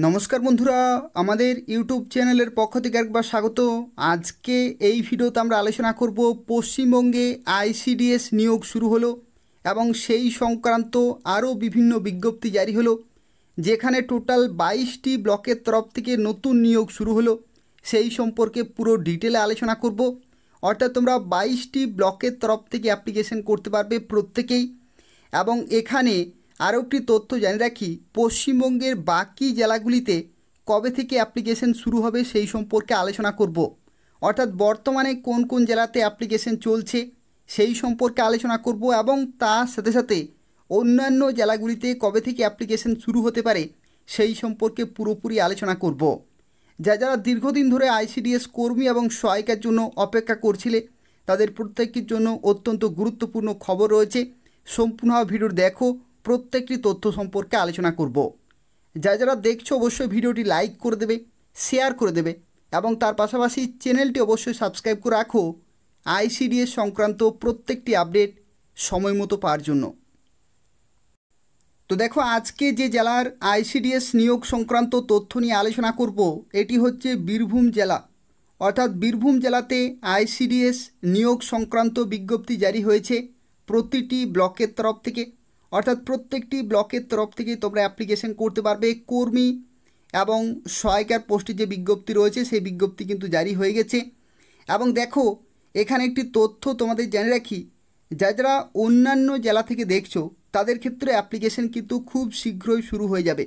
নমস্কার বন্ধুরা, আমাদের ইউটিউব চ্যানেলের পক্ষ থেকে একবার স্বাগত। আজকে এই ভিডিওতে আমরা আলোচনা করব পশ্চিমবঙ্গে আইসিডিএস নিয়োগ শুরু হলো এবং সেই সংক্রান্ত আরও বিভিন্ন বিজ্ঞপ্তি জারি হলো, যেখানে টোটাল 22টি ব্লকের তরফ থেকে নতুন নিয়োগ শুরু হলো। সেই সম্পর্কে পুরো ডিটেলে আলোচনা করব। অর্থাৎ তোমরা 22টি ব্লকের তরফ থেকে অ্যাপ্লিকেশন করতে পারবে প্রত্যেকেই। এবং এখানে আরও একটি তথ্য জানিয়ে রাখি, পশ্চিমবঙ্গের বাকি জেলাগুলিতে কবে থেকে অ্যাপ্লিকেশন শুরু হবে সেই সম্পর্কে আলোচনা করব। অর্থাৎ বর্তমানে কোন কোন জেলাতে অ্যাপ্লিকেশন চলছে সেই সম্পর্কে আলোচনা করব এবং তার সাথে সাথে অন্যান্য জেলাগুলিতে কবে থেকে অ্যাপ্লিকেশন শুরু হতে পারে সেই সম্পর্কে পুরোপুরি আলোচনা করব। যারা দীর্ঘদিন ধরে আইসিডিএস কর্মী এবং সহায়িকার জন্য অপেক্ষা করছিলে, তাদের প্রত্যেকের জন্য অত্যন্ত গুরুত্বপূর্ণ খবর রয়েছে। সম্পূর্ণ ভিডিও দেখো, প্রত্যেকটি তথ্য সম্পর্কে আলোচনা করব। যারা দেখছো অবশ্যই ভিডিওটি লাইক করে দেবে, শেয়ার করে দেবে এবং তার পাশাপাশি চ্যানেলটি অবশ্যই সাবস্ক্রাইব করে রাখো আইসিডিএস সংক্রান্ত প্রত্যেকটি আপডেট সময় মতো পাওয়ার জন্য। তো দেখো, আজকে যে জেলার আইসিডিএস নিয়োগ সংক্রান্ত তথ্য নিয়ে আলোচনা করব এটি হচ্ছে বীরভূম জেলা। অর্থাৎ বীরভূম জেলাতে আইসিডিএস নিয়োগ সংক্রান্ত বিজ্ঞপ্তি জারি হয়েছে প্রতিটি ব্লকের তরফ থেকে। অর্থাৎ প্রত্যেকটি ব্লকের তরফ থেকে তোমরা অ্যাপ্লিকেশন করতে পারবে। কর্মী এবং সহায়িকার পোস্টে যে বিজ্ঞপ্তি রয়েছে সেই বিজ্ঞপ্তি কিন্তু জারি হয়ে গেছে। এবং দেখো, এখানে একটি তথ্য তোমাদের জানিয়ে রাখি, যারা অন্যান্য জেলা থেকে দেখছো তাদের ক্ষেত্রে অ্যাপ্লিকেশন কিন্তু খুব শীঘ্রই শুরু হয়ে যাবে।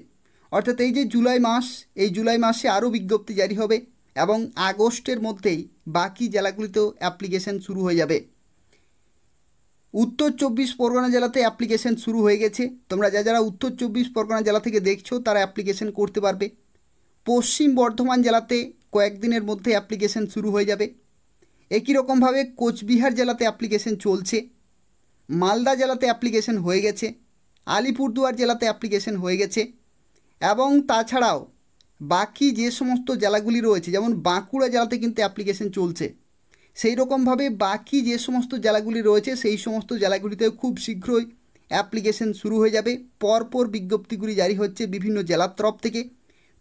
অর্থাৎ এই যে জুলাই মাস, এই জুলাই মাসে আরও বিজ্ঞপ্তি জারি হবে এবং আগস্টের মধ্যেই বাকি জেলাগুলিতেও অ্যাপ্লিকেশন শুরু হয়ে যাবে। উত্তর 24 পরগনা জেলাতে অ্যাপ্লিকেশন শুরু হয়ে গেছে। তোমরা যারা উত্তর 24 পরগনা জেলা থেকে দেখছো তারা অ্যাপ্লিকেশন করতে পারবে। পশ্চিম বর্ধমান জেলাতে কয়েকদিনের মধ্যে অ্যাপ্লিকেশন শুরু হয়ে যাবে। একই রকমভাবে কোচবিহার জেলাতে অ্যাপ্লিকেশন চলছে, মালদা জেলাতে অ্যাপ্লিকেশন হয়ে গেছে, আলিপুরদুয়ার জেলাতে অ্যাপ্লিকেশন হয়ে গেছে এবং তাছাড়াও বাকি যে সমস্ত জেলাগুলি রয়েছে, যেমন বাঁকুড়া জেলাতে কিন্তু অ্যাপ্লিকেশন চলছে। সেই রকমভাবে বাকি যে সমস্ত জেলাগুলি রয়েছে সেই সমস্ত জেলাগুলিতেও খুব শীঘ্রই অ্যাপ্লিকেশন শুরু হয়ে যাবে। পরপর বিজ্ঞপ্তিগুলি জারি হচ্ছে বিভিন্ন জেলার তরফ থেকে।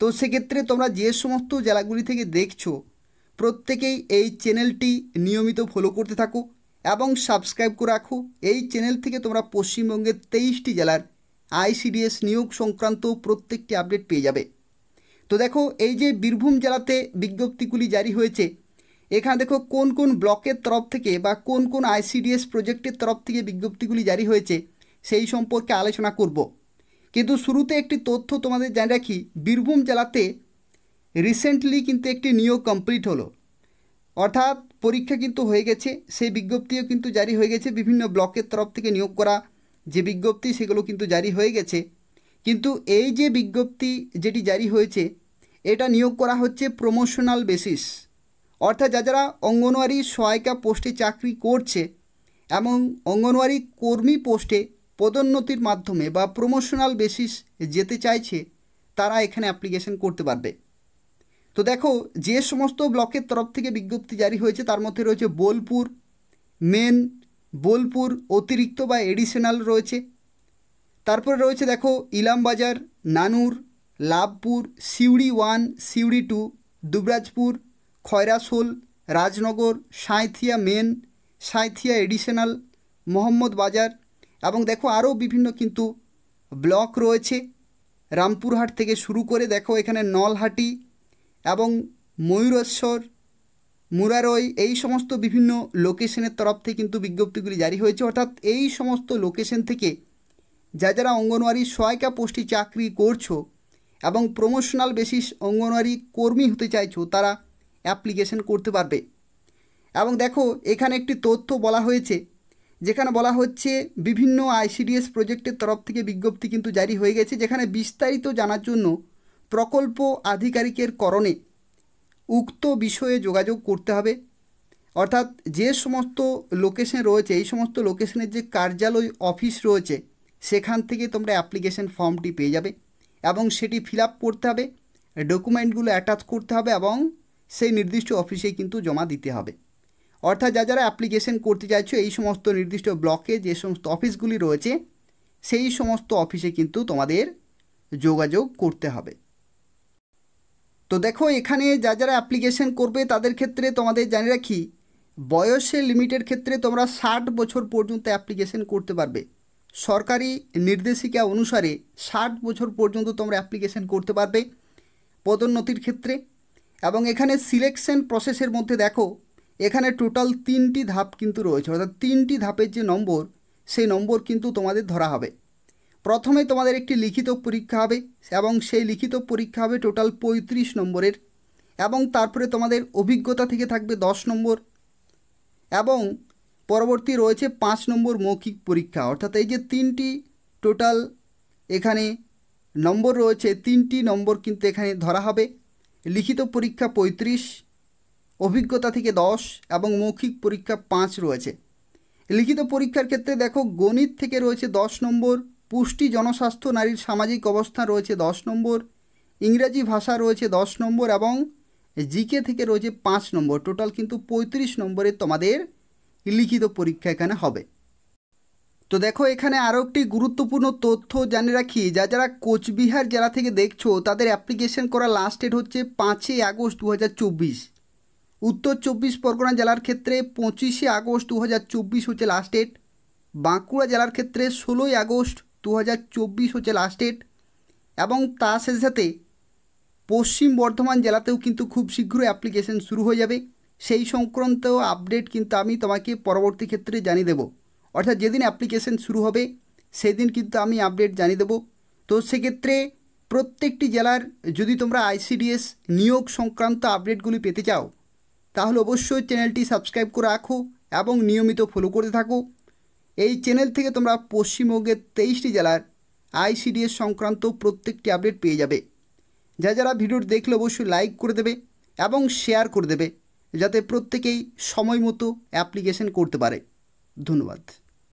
তো সেক্ষেত্রে তোমরা যে সমস্ত জেলাগুলি থেকে দেখছো প্রত্যেকেই এই চ্যানেলটি নিয়মিত ফলো করতে থাকো এবং সাবস্ক্রাইব করে রাখো। এই চ্যানেল থেকে তোমরা পশ্চিমবঙ্গের 23টি জেলার আইসিডিএস নিয়োগ সংক্রান্ত প্রত্যেকটি আপডেট পেয়ে যাবে। তো দেখো, এই যে বীরভূম জেলাতে বিজ্ঞপ্তিগুলি জারি হয়েছে, এখানে দেখো কোন কোন ব্লকের তরফ থেকে বা কোন কোন আইসিডিএস প্রজেক্টের তরফ থেকে বিজ্ঞপ্তিগুলি জারি হয়েছে সেই সম্পর্কে আলোচনা করব। কিন্তু শুরুতে একটি তথ্য তোমাদের জানিয়ে রাখি, বীরভূম জেলাতে রিসেন্টলি কিন্তু একটি নিয়োগ কমপ্লিট হলো। অর্থাৎ পরীক্ষা কিন্তু হয়ে গেছে, সেই বিজ্ঞপ্তিও কিন্তু জারি হয়ে গেছে। বিভিন্ন ব্লকের তরফ থেকে নিয়োগ করা যে বিজ্ঞপ্তি সেগুলো কিন্তু জারি হয়ে গেছে। কিন্তু এই যে বিজ্ঞপ্তি যেটি জারি হয়েছে এটা নিয়োগ করা হচ্ছে প্রমোশনাল বেসিস। অর্থাৎ যারা অঙ্গনওয়াড়ি সহায়িকা পোস্টে চাকরি করছে এবং অঙ্গনওয়াড়ি কর্মী পোস্টে পদোন্নতির মাধ্যমে বা প্রমোশনাল বেসিস যেতে চাইছে তারা এখানে অ্যাপ্লিকেশন করতে পারবে। তো দেখো, যে সমস্ত ব্লকের তরফ থেকে বিজ্ঞপ্তি জারি হয়েছে তার মধ্যে রয়েছে বোলপুর মেন, বোলপুর অতিরিক্ত বা এডিশনাল রয়েছে। তারপরে রয়েছে দেখো ইলামবাজার, নানুর, লাভপুর, সিউড়ি 1, সিউড়ি 2, দুবরাজপুর, খয়রাসোল, রাজনগর, সাঁইথিয়া মেন, সাঁইথিয়া এডিশনাল, মোহাম্মদ বাজার এবং দেখো আরও বিভিন্ন কিন্তু ব্লক রয়েছে। রামপুরহাট থেকে শুরু করে দেখো এখানে নলহাটি এবং ময়ূরেশ্বর, মুরারই, এই সমস্ত বিভিন্ন লোকেশনের তরফ থেকে কিন্তু বিজ্ঞপ্তিগুলি জারি হয়েছে। অর্থাৎ এই সমস্ত লোকেশন থেকে যারা অঙ্গনওয়াড়ি সহায়িকা পোস্টে চাকরি করছো এবং প্রমোশনাল বেসিস অঙ্গনওয়াড়ি কর্মী হতে চাইছো তারা অ্যাপ্লিকেশন করতে পারবে। এবং দেখো, এখানে একটি তথ্য বলা হয়েছে, যেখানে বলা হচ্ছে বিভিন্ন আইসিডিএস প্রজেক্টের তরফ থেকে বিজ্ঞপ্তি কিন্তু জারি হয়ে গেছে, যেখানে বিস্তারিত জানার জন্য প্রকল্প আধিকারিকের করণে উক্ত বিষয়ে যোগাযোগ করতে হবে। অর্থাৎ যে সমস্ত লোকেশন রয়েছে এই সমস্ত লোকেশনের যে কার্যালয় অফিস রয়েছে সেখান থেকে তোমরা অ্যাপ্লিকেশন ফর্মটি পেয়ে যাবে এবং সেটি ফিল আপ করতে হবে, ডকুমেন্টগুলো অ্যাটাচ করতে হবে এবং সেই নির্দিষ্ট অফিসেই কিন্তু জমা দিতে হবে। অর্থাৎ যারা অ্যাপ্লিকেশন করতে চাইছো এই সমস্ত নির্দিষ্ট ব্লকে যে সমস্ত অফিসগুলি রয়েছে সেই সমস্ত অফিসে কিন্তু তোমাদের যোগাযোগ করতে হবে। তো দেখো এখানে যারা অ্যাপ্লিকেশন করবে তাদের ক্ষেত্রে তোমাদের জানিয়ে রাখি, বয়সের লিমিটের ক্ষেত্রে তোমরা 60 বছর পর্যন্ত অ্যাপ্লিকেশন করতে পারবে। সরকারি নির্দেশিকা অনুসারে 60 বছর পর্যন্ত তোমরা অ্যাপ্লিকেশন করতে পারবে পদোন্নতির ক্ষেত্রে। এবং এখানে সিলেকশন প্রসেসের মধ্যে দেখো এখানে টোটাল 3টি ধাপ কিন্তু রয়েছে, অর্থাৎ 3টি ধাপের যে নম্বর সেই নম্বর কিন্তু তোমাদের ধরা হবে। প্রথমে তোমাদের একটি লিখিত পরীক্ষা হবে এবং সেই লিখিত পরীক্ষা হবে টোটাল 35 নম্বরের, এবং তারপরে তোমাদের অভিজ্ঞতা থেকে থাকবে 10 নম্বর, এবং পরবর্তী রয়েছে 5 নম্বর মৌখিক পরীক্ষা। অর্থাৎ এই যে 3টি টোটাল এখানে নম্বর রয়েছে, 3টি নম্বর কিন্তু এখানে ধরা হবে। লিখিত পরীক্ষা 35, অভিজ্ঞতা থেকে 10 এবং মৌখিক পরীক্ষা 5 রয়েছে। লিখিত পরীক্ষার ক্ষেত্রে দেখো গণিত থেকে রয়েছে 10 নম্বর, পুষ্টি জনস্বাস্থ্য নারীর সামাজিক অবস্থা রয়েছে 10 নম্বর, ইংরাজি ভাষা রয়েছে 10 নম্বর এবং জিকে থেকে রয়েছে 5 নম্বর। টোটাল কিন্তু 35 নম্বরের তোমাদের লিখিত পরীক্ষা এখানে হবে। তো দেখো এখানে আরও একটি গুরুত্বপূর্ণ তথ্য জানিয়ে রাখি, যারা কোচবিহার জেলা থেকে দেখছো তাদের অ্যাপ্লিকেশন করা লাস্ট ডেট হচ্ছে 5 আগস্ট 2024। উত্তর 24 পরগনা জেলার ক্ষেত্রে 25 আগস্ট 2024 হচ্ছে লাস্ট ডেট। বাঁকুড়া জেলার ক্ষেত্রে 16 আগস্ট 2024 হচ্ছে লাস্ট ডেট। এবং তার সাথে সাথে পশ্চিম বর্ধমান জেলাতেও কিন্তু খুব শীঘ্রই অ্যাপ্লিকেশন শুরু হয়ে যাবে। সেই সংক্রান্ত আপডেট কিন্তু আমি তোমাকে পরবর্তী ক্ষেত্রে জানিয়ে দেবো, অর্থাৎ যেদিন অ্যাপ্লিকেশন শুরু হবে সেদিন কিন্তু আমি আপডেট জানিয়ে দেবো। তো সেক্ষেত্রে প্রত্যেকটি জেলার যদি তোমরা আইসিডিএস নিয়োগ সংক্রান্ত আপডেটগুলি পেতে চাও তাহলে অবশ্যই চ্যানেলটি সাবস্ক্রাইব করে রাখো এবং নিয়মিত ফলো করতে থাকো। এই চ্যানেল থেকে তোমরা পশ্চিমবঙ্গের 23টি জেলার আইসিডিএস সংক্রান্ত প্রত্যেকটি আপডেট পেয়ে যাবে। যারা ভিডিওটি দেখলে অবশ্যই লাইক করে দেবে এবং শেয়ার করে দেবে, যাতে প্রত্যেকেই সময় মতো অ্যাপ্লিকেশন করতে পারে। ধন্যবাদ।